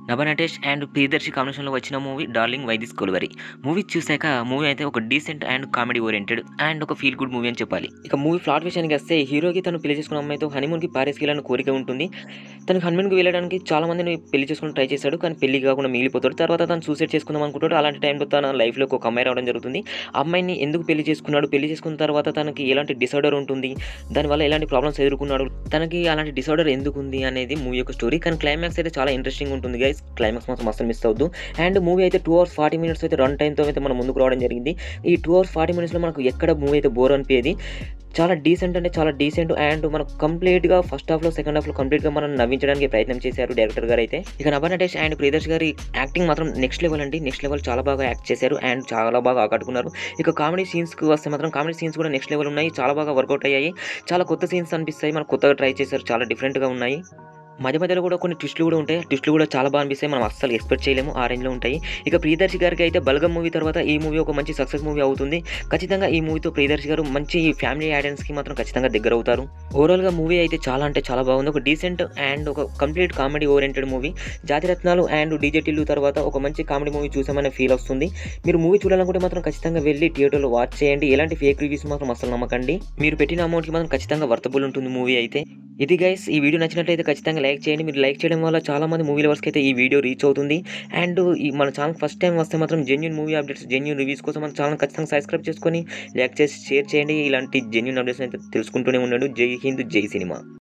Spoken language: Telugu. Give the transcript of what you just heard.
నభా నటేష్ అండ్ ప్రియదర్శి కాంబినేషన్‌లో వచ్చిన movie 'darling why this Kolaveri'. Movie చూసాక మూవీ అయితే ఒక decent and comedy oriented and ఒక ఫీల్ గుడ్ మూవీ అని చెప్పాలి. ఇక మూవీ ప్లాట్ విషయానికొస్తే హీరోకి తను పెళ్లి చేసుకున్న అమ్మాయితో హనీమూన్‌కి పారిస్‌కెళ్ళాలని కోరిక ఉంటుంది. తనకి హనీమూన్‌కి వెళ్ళడానికి చాలా మందిని పెళ్లి చేసుకొని ట్రై చేశాడు. కానీ పెళ్లి కాకుండా మిగిలిపోతాడు. తర్వాత తను సూసైడ్ చేసుకుందాం అనుకుంటాడు. అలాంటి టైంలో తన లైఫ్‌లోకి ఒక అమ్మాయి రావడం జరుగుతుంది. ఆ అమ్మాయిని ఎందుకు పెళ్లి చేసుకున్నాడు? పెళ్లి చేసుకున్న తర్వాత తనకి ఎలాంటి డిసార్డర్ ఉంటుంది? దానివల్ల ఎలాంటి ప్రాబ్లమ్స్ ఎదుర్కొన్నాడు? తనకి అలాంటి డిసార్డర్ ఎందుకుంది అనేది మూవీ యొక్క స్టోరీ. కానీ క్లైమాక్స్ అయితే చాలా ఇంట్రెస్టింగ్ ఉంటుంది గైస్. క్లైమాక్స్ మాత్రం అస్సలు మిస్ అవ్వద్దు. అండ్ మూవీ అయితే 2 అవర్స్ 40 మినిట్స్ అయితే రన్ టైమ్‌తో అయితే మన ముందుకు రావడం జరిగింది. ఈ 2 అవర్స్ 40 మినిట్స్‌లో మనకు ఎక్కడ మూవీ అయితే బోర్ అనిపియది. చాలా డీసెంట్ అంటే చాలా డీసెంట్ అండ్ మనకు కంప్లీట్‌గా ఫస్ట్ హాఫ్‌లో, సెకండ్ హాఫ్‌లో కంప్లీట్‌గా మనల్ని నవ్వించడానికి ప్రయత్నం చేశారు డైరెక్టర్ గారైతే. ఇక నభా నటేష్ అండ్ ప్రియదర్శి గారి యాక్టింగ్ మాత్రం నెక్స్ట్ లెవెల్ అండి. నెక్స్ట్ లెవెల్ చాలా బాగా యాక్ట్ చేశారు అండ్ చాలా బాగా ఆకట్టుకున్నారు. ఇక కామెడీ సీన్స్‌కి వస్తే మాత్రం కామెడీ సీన్స్ కూడా నెక్స్ట్ లెవెల్ ఉన్నాయి. చాలా బాగా వర్కౌట్ అయ్యాయి. చాలా కొత్త సీన్స్ అనిపిస్తాయి. మనకు కొత్తగా ట్రై చేశారు. చాలా డిఫరెంట్‌గా ఉన్నాయి. మధ్య మధ్యలో కూడా కొన్ని ట్విస్టులు కూడా ఉంటాయి. ట్విస్టులు కూడా చాలా బాగా అనిపిస్తాయి. మనం అస్సలు ఎక్స్‌పెక్ట్ చేయలేము. ఆ రేంజ్‌లో ఉంటాయి. ఇక ప్రియదర్శి గారికి అయితే 'బలగం' మూవీ తర్వాత ఈ మూవీ ఒక మంచి సక్సెస్ మూవీ అవుతుంది. ఖచ్చితంగా ఈ మూవీతో ప్రియదర్శి గారు మంచి ఫ్యామిలీ ఆడియన్స్‌కి మాత్రం ఖచ్చితంగా దగ్గరవుతారు. ఓవరాల్‌గా మూవీ అయితే చాలా అంటే చాలా బాగుంది. ఒక డీసెంట్ అండ్ ఒక complete comedy oriented movie. 'Jathiratnalu' and 'DJ Tillu' తర్వాత ఒక మంచి కామెడీ మూవీ చూసామనే ఫీల్ వస్తుంది. మీరు మూవీ చూడాలనుకుంటే మాత్రం ఖచ్చితంగా వెళ్లి థియేటర్‌లో వాచ్ చేయండి. ఎలాంటి ఫేక్ రివ్యూస్ మాత్రం అస్సలు నమ్మకండి. మీరు పెట్టిన అమౌంట్‌కి మాత్రం ఖచ్చితంగా వర్తబుల్ ఉంటుంది మూవీ అయితే. ఇది గైస్ ఈ వీడియో నచ్చినట్లయితే ఖచ్చితంగా లైక్ చేయండి. మీరు లైక్ చేయడం వల్ల చాలామంది మూవీ లవర్స్‌కి అయితే ఈ వీడియో రీచ్ అవుతుంది. అండ్ ఈ మన ఛానల్ ఫస్ట్ టైమ్ వస్తే మాత్రం genuine movie updates, genuine reviews కోసం మన ఛానల్ ఖచ్చితంగా సబ్స్క్రైబ్ చేసుకొని, లైక్ చేసి, షేర్ చేయండి. ఇలాంటి జెన్యూన్ అప్డేట్స్ అయితే తెలుసుకుంటూనే ఉండండి. జై హింద్, జై సినిమా.